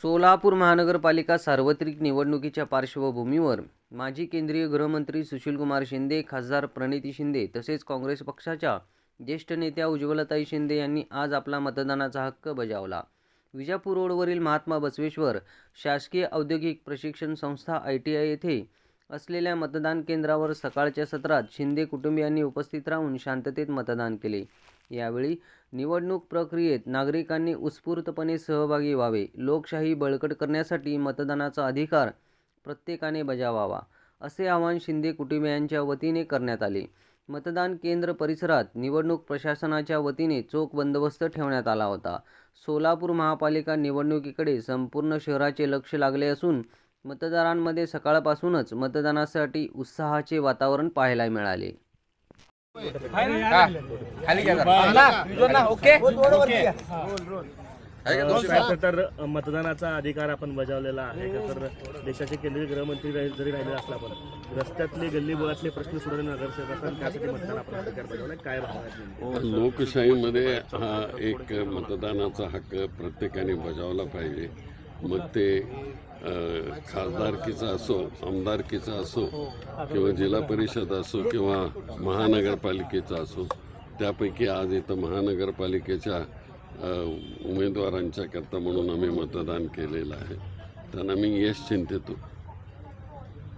सोलापूर महानगरपालिका सार्वत्रिक निवडणुकीच्या पार्श्वभूमीवर माजी केंद्रीय गृहमंत्री सुशीलकुमार शिंदे, खासदार प्रणिती शिंदे तसेच काँग्रेस पक्षाच्या ज्येष्ठ नेत्या उज्ज्वलताई शिंदे यांनी आज आपला मतदानाचा हक्क बजावला। विजापूर रोडवरील महात्मा बसवेश्वर शासकीय औद्योगिक प्रशिक्षण संस्था ITI येथे असलेल्या मतदान केंद्रावर सकाळच्या सत्रात शिंदे कुटुंबियांनी उपस्थित राहून शांततेत मतदान केले। यावेळी निवडणूक प्रक्रियेत नागरिकांनी उत्स्फूर्तपणे सहभागी व्हावे, लोकशाही बळकट करण्यासाठी मतदानाचा अधिकार प्रत्येकाने बजावावा, असे आवाहन शिंदे कुटुंबियांच्या वतीने करण्यात आले। मतदान केंद्र परिसरात निवडणूक प्रशासनाच्या वतीने चोख बंदोबस्त ठेवण्यात आला होता। सोलापूर महापालिका निवडणुकीकडे संपूर्ण शहराचे लक्ष लागले असून मतदारांमध्ये सकाळपासूनच मतदानासाठी उत्साहाचे वातावरण पाहायला मिळाले। तर मतदानाचा अधिकार आपण बजावलेला आहे का? तर देशाचे केंद्रीय गृहमंत्री जरी राहिले असला पण रस्त्यातले गल्ली बोळातले प्रश्न सोडवणे नगरसेवकांना त्यासाठी मतदान आपण अधिकार बजावला काय भावना? लोकशाहीमध्ये हा एक मतदानाचा हक्क प्रत्येकाने बजावला पाहिजे। मग ते खासदारकीचा असो, आमदारकीचा असो किंवा जिल्हा परिषद असो किंवा महानगरपालिकेचा असो। त्यापैकी आज इथं महानगरपालिकेच्या उमेदवारांच्या करता म्हणून आम्ही मतदान केलेलं आहे, त्यांना मी यश चिंतितो।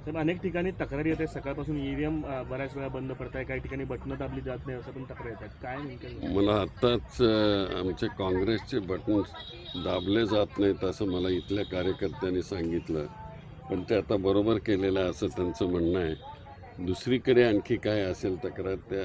तर अनेक ठिकाणी तक्रारी येते सकाळपासून EVM बऱ्याच वेळा बंद पडत आहे, काही ठिकाणी बटणं दाबली जात नाही असं पण तक्रार येतात, काय नेमकं? मला आत्ताच आमचे काँग्रेसचे बटन दाबले जात नाहीत असं मला इथल्या कार्यकर्त्यांनी सांगितलं, पण ते आता बरोबर केलेलं आहे असं त्यांचं म्हणणं आहे। दुसरीकडे आणखी काय असेल तक्रार त्या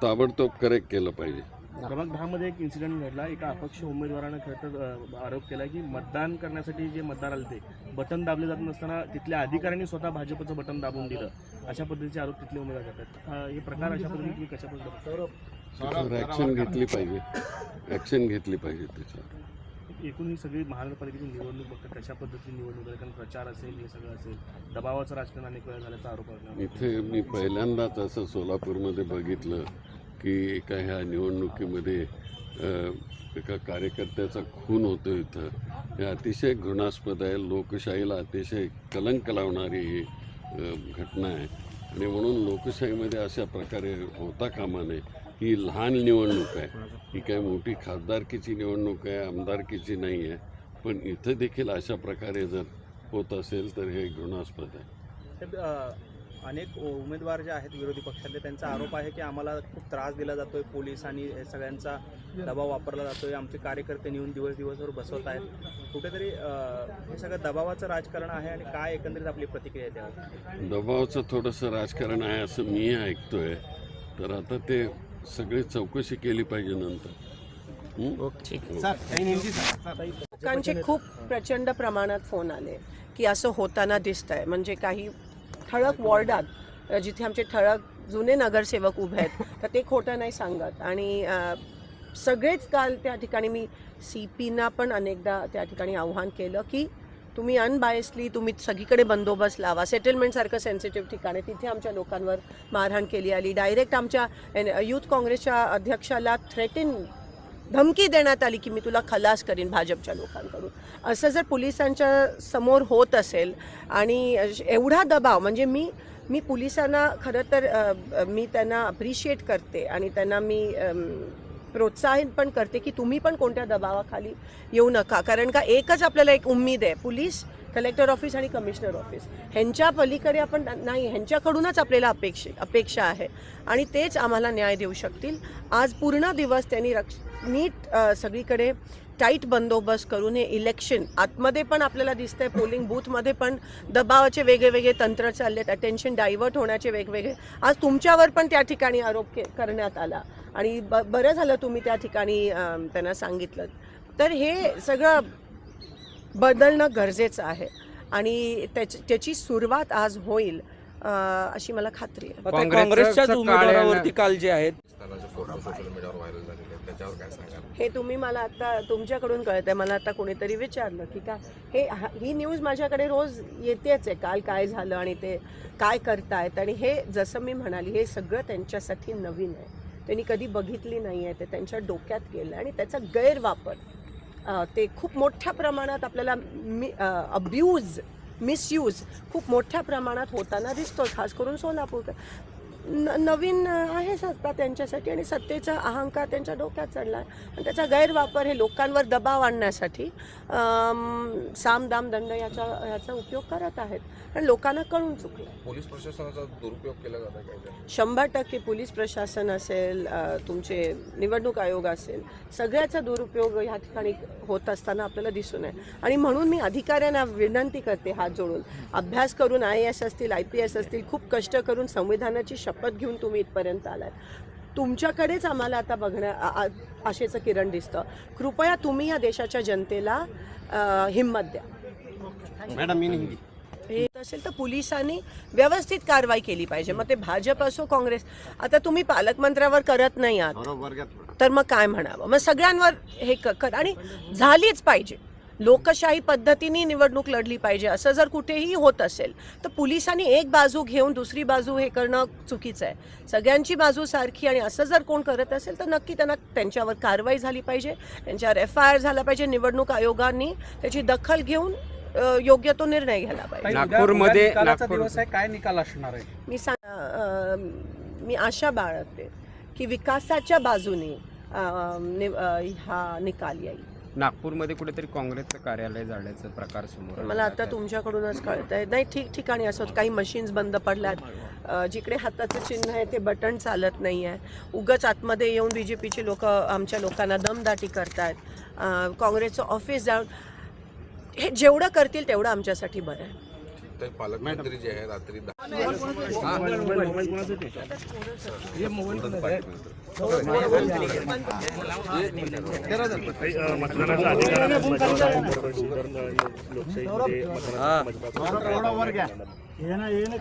ताबडतोब करेक्ट केलं पाहिजे। क्रमांक 10 मध्ये एक इन्सिडेंट घडला, एका अपक्ष उमेदवारानं खरं तर आरोप केला की मतदान करण्यासाठी जे मतदार आले ते बटन दाबले जात नसताना तिथल्या अधिकाऱ्यांनी स्वतः भाजपचं बटन दाबून दिलं, अशा पद्धतीचे आरोप तिथले उमेदवार करतात। हे प्रकार अशा पद्धतीने तुम्ही कशा पद्धतीने ॲक्शन घेतली पाहिजे, ॲक्शन घेतली पाहिजे त्याच्यावर। एकूण ही सगळी महानगरपालिकेची निवडणूक बघतात कशा पद्धतीने निवडणूक आहे, कारण प्रचार असेल हे सगळं असेल, दबावाचं राजकारण अनेक वेळा झाल्याचा आरोप आहे। इथे मी पहिल्यांदाच असं सोलापूरमध्ये बघितलं की एका ह्या निवडणुकीमध्ये एका कार्यकर्त्याचा खून होतो इथं। हे अतिशय घृणास्पद आहे, लोकशाहीला अतिशय कलंक लावणारी ही घटना आहे आणि म्हणून लोकशाहीमध्ये अशा प्रकारे होता कामा नये। ही लहान निवडणूक आहे, ही काही मोठी खासदारकीची निवडणूक आहे, आमदारकीची नाही आहे, पण इथं देखील अशा प्रकारे जर होत असेल तर हे घृणास्पद आहे। अनेक उमेदवार जे आहेत विरोधी पक्षातले त्यांचा आरोप आहे की आम्हाला खूप त्रास दिला जातोय, पोलीस आणि सगळ्यांचा दबाव वापरला जातोय, आमचे कार्यकर्ते नेऊन दिवसभर बसवत आहेत, कुठेतरी हे सगळं दबावाचं राजकारण आहे आणि काय एकंदरीत आपली प्रतिक्रिया आहे त्यावर? दबावाचं थोडंसं राजकारण आहे असं मी ऐकतोय, तर आता ते सगळी चौकशी केली पाहिजे नंतर। लोकांचे खूप प्रचंड प्रमाणात फोन आले की असं होताना दिसतंय, म्हणजे काही ठळक वॉर्डात जिथे आमचे ठळक जुने नगरसेवक उभे आहेत तर ते खोटं नाही सांगत आणि सगळेच काल त्या ठिकाणी मी CPना पण अनेकदा त्या ठिकाणी आव्हान केलं की तुम्ही अनबायसली तुम्ही सगळीकडे बंदोबस्त लावा। सेटलमेंटसारखं सेन्सिटिव्ह ठिकाणी तिथे आमच्या लोकांवर मारहाण केली आली, डायरेक्ट आमच्या यूथ काँग्रेसच्या अध्यक्षाला धमकी देण्यात आली की मी तुला खलास करीन भाजपच्या लोकांकडून। असं जर पोलिसांच्या समोर होत असेल आणि एवढा दबाव, म्हणजे मी पोलिसांना खरं तर मी त्यांना अप्रिशिएट करते आणि त्यांना मी प्रोत्साहित पण करते की तुम्ही पण कोणत्या दबावाखाली येऊ नका, कारण का एकच आपल्याला एक उम्मीद आहे, पोलीस, कलेक्टर ऑफिस आणि कमिशनर ऑफिस, ह्यांच्या पलीकडे आपण नाही, ह्यांच्याकडूनच आपल्याला अपेक्षा आहे आणि तेच आम्हाला न्याय देऊ शकतील। आज पूर्ण दिवस त्यांनी नीट सगळीकडे टाईट बंदोबस्त करून हे इलेक्शन आतमध्ये पण आपल्याला दिसतंय, पोलिंग बूथमध्ये पण दबावाचे वेगवेगळे तंत्र चाललेत, अटेन्शन डायव्हर्ट होण्याचे वेगवेगळे। आज तुमच्यावर पण त्या ठिकाणी आरोप करण्यात आला आणि बरं झालं तुम्ही त्या ठिकाणी त्यांना सांगितलं, तर हे सगळं बदलणं गरजेचं आहे आणि त्याची सुरुवात आज होईल अशी मला खात्री आहे। काँग्रेसच्या उमेदवारावरती काल जे आहेत हे तुम्ही मला आता तुमच्याकडून कळतंय, मला आता कोणीतरी विचारलं की ही न्यूज माझ्याकडे रोज येतेच आहे, काल काय झालं आणि ते काय करतायत, आणि हे जसं मी म्हणाली हे सगळं त्यांच्यासाठी नवीन आहे, त्यांनी कधी बघितली नाही आहे, ते त्यांच्या डोक्यात गेलं आणि त्याचा गैरवापर ते खूप मोठ्या प्रमाणात आपल्याला मिसयूज खूप मोठ्या प्रमाणात होताना दिसतो, खास करून सोलापूर. नवीन आहे सत्ता त्यांच्यासाठी आणि सत्तेचा अहंकार त्यांच्या डोक्यात चढला आणि त्याचा गैरवापर हे लोकांवर दबाव आणण्यासाठी साम दाम दंड याचा उपयोग करत आहेत आणि लोकांना कळून चुकलं. पोलीस प्रशासनाचा दुरुपयोग केला जात आहे काय? 100% पोलीस प्रशासन असेल, तुमचे निवडणूक आयोग असेल, सगळ्याचा दुरुपयोग ह्या ठिकाणी होत असताना आपल्याला दिसून आहे. आणि म्हणून मी अधिकाऱ्यांना विनंती करते हात जोडून, अभ्यास करून IAS असतील, IPS असतील, खूप कष्ट करून संविधानाची शपथ घेऊन तुम्ही इथपर्यंत आलात. तुमच्याकडेच आम्हाला आता आशेचं किरण दिसतं. कृपया तुम्ही या देशाच्या जनतेला हिंमत द्या. हे असेल तर पोलिसांनी व्यवस्थित कारवाई केली पाहिजे. मग ते भाजप असो काँग्रेस. आता तुम्ही पालकमंत्र्यावर करत नाही आहात तर मग काय म्हणावं? मग सगळ्यांवर हे आणि झालीच पाहिजे. लोकशाही पद्धतीने निवडणूक लढली पाहिजे. असं जर कुठेही होत असेल तर पोलिसांनी एक बाजू घेऊन दुसरी बाजू हे करणं चुकीचं आहे. सगळ्यांची बाजू सारखी आणि असं जर कोण करत असेल तर नक्की त्यांच्यावर कारवाई झाली पाहिजे, त्यांच्यावर FIR झाला पाहिजे. निवडणूक आयोगाने त्याची दखल घेऊन योग्य तो निर्णय घ्यायला पाहिजे. नागपूरमध्ये दिवस आहे, काय निकाल असणार आहे? मी आशा बाळगते की विकासाच्या बाजूने हा निकाल येईल. नागपूरमध्ये कुठेतरी काँग्रेसचं कार्यालय जाण्याचा प्रकार समोर आला. मला आता तुमच्याकडूनच कळत आहे. नाही, ठिकठिकाणी असं काही मशीन्स बंद पडल्यात, जिकडे हाताचं चिन्ह आहे ते बटन चालत नाही आहे. उगाच आतमध्ये येऊन BJPचे लोक आमच्या लोकांना दमदाटी करतायत. काँग्रेसचं ऑफिस जाऊन हे जेवढं करतील तेवढं आमच्यासाठी बरं आहे. तर पालकमंत्री जे आहे रात्री मतदानाचा अधिकार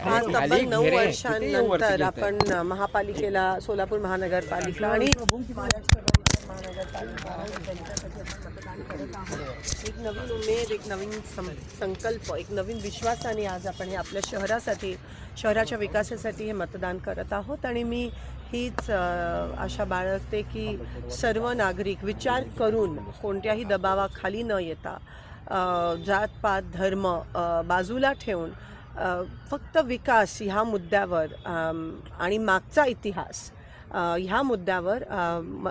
आज तब्बल 9 वर्षांनंतर आपण महापालिकेला, सोलापूर महानगरपालिका आणि एक नवीन उमेद, एक नवीन संकल्प, एक नवीन विश्वासाने आज आपण हे आपल्या शहरासाठी, शहराच्या विकासासाठी हे मतदान करत आहोत. आणि मी हीच आशा बाळगते की सर्व नागरिक विचार करून कोणत्याही दबावाखाली न येता जातपात धर्म बाजूला ठेवून फक्त विकास ह्या मुद्द्यावर आणि मागचा इतिहास ह्या मुद्द्यावर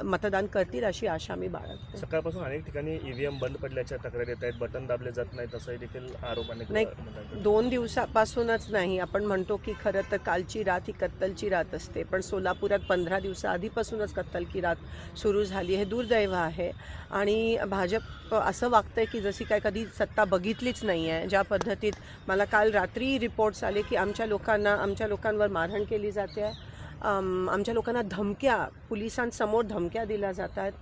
मतदान करतील अशी आशा मी बाळगते. सकाळपासून अनेक ठिकाणी EVM बंद पडल्याच्या तक्रारी येत आहेत, बटन दाबले जात नाहीत असंही देखील आरोप नाही. 2 दिवसापासूनच नाही, आपण म्हणतो की खरं तर कालची रात ही कत्तलची रात असते, पण सोलापुरात 15 दिवसाआधीपासूनच कत्तल की रात सुरू झाली. हे दुर्दैव आहे. आणि भाजप असं वागतंय की जशी काय कधी सत्ता बघितलीच नाही आहे. ज्या पद्धतीत मला काल रात्री रिपोर्ट्स आले की आमच्या लोकांवर मारहाण केली जाते आहे, आमच्या लोकांना धमक्या, पोलिसांसमोर धमक्या दिल्या जात आहेत.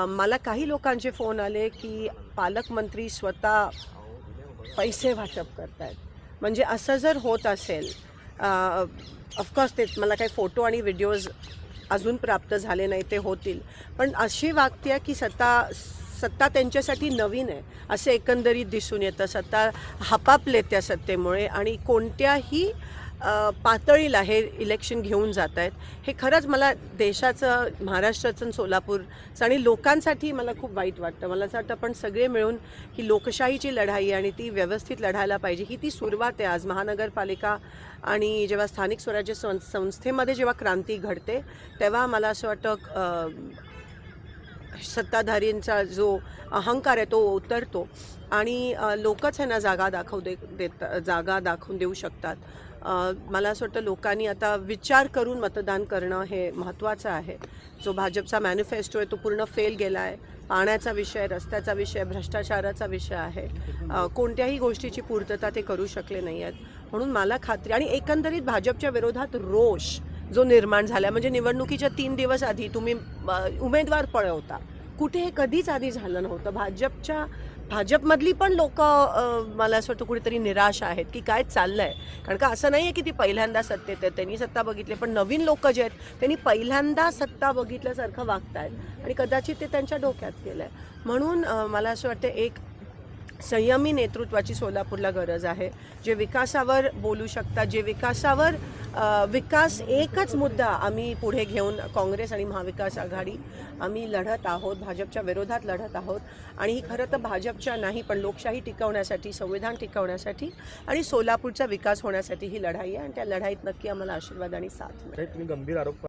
मला काही लोकांचे फोन आले की पालकमंत्री स्वतः पैसे वाटप करत आहेत. म्हणजे असं जर होत असेल, ऑफकोर्स ते मला काही फोटो आणि व्हिडिओज अजून प्राप्त झाले नाही, ते होतील, पण अशी वागते की सत्ता त्यांच्यासाठी नवीन आहे असे एकंदरीत दिसून येतं. सत्ता हपापले त्या सत्तेमुळे आणि कोणत्याही पातळीला हे इलेक्शन घेऊन जात आहेत. हे खरंच मला देशाचं, महाराष्ट्राचं, सोलापूरचं आणि लोकांसाठी मला खूप वाईट वाटतं. मला असं वाटतं आपण सगळे मिळून ही लोकशाहीची लढाई आणि ती व्यवस्थित लढायला पाहिजे. ही ती सुरुवात आहे. आज महानगरपालिका आणि जेव्हा स्थानिक स्वराज्य संस्थेमध्ये जेव्हा क्रांती घडते तेव्हा मला असं वाटतं सत्ताधारींचा जो अहंकार आहे तो उतरतो आणि लोकच ह्यांना जागा दाखवून देऊ शकतात. मला असं वाटतं लोकांनी आता विचार करून मतदान करणं हे महत्त्वाचं आहे. जो भाजपचा मॅनिफेस्टो आहे तो पूर्ण फेल गेला आहे. पाण्याचा विषय, रस्त्याचा विषय, भ्रष्टाचाराचा विषय आहे. कोणत्याही गोष्टीची पूर्तता ते करू शकले नाही आहेत. म्हणून मला खात्री आणि एकंदरीत भाजपच्या विरोधात रोष जो निर्माण झाला, म्हणजे निवडणुकीच्या 3 दिवस आधी तुम्ही उमेदवार पळवता, कुठे हे कधीच आधी झालं नव्हतं. भाजपमधली पण लोक मला असं वाटतं कुठेतरी निराश आहेत की काय चाललं आहे. कारण का असं नाही आहे की ती पहिल्यांदा सत्तेत आहेत, त्यांनी सत्ता बघितली, पण नवीन लोक जे आहेत त्यांनी पहिल्यांदा सत्ता बघितल्यासारखं वागत आहेत आणि कदाचित ते त्यांच्या डोक्यात केलं आहे. म्हणून मला असं वाटतं एक संयमी नेतृत्वाची सोलापूरला गरज आहे, जे विकासावर बोलू शकतात, जे विकासावर विकास एकच मुद्दा आम्ही पुढे घेऊन काँग्रेस आणि महाविकास आघाडी आम्ही लढत आहोत, भाजपच्या विरोधात लढत आहोत. आणि ही खरं तर भाजपच्या नाही पण लोकशाही टिकवण्यासाठी, संविधान टिकवण्यासाठी आणि सोलापूरचा विकास होण्यासाठी ही लढाई आहे. आणि त्या लढाईत नक्की आम्हाला आशीर्वाद आणि साथ मिळेल. साहेब, तुम्ही गंभीर आरोप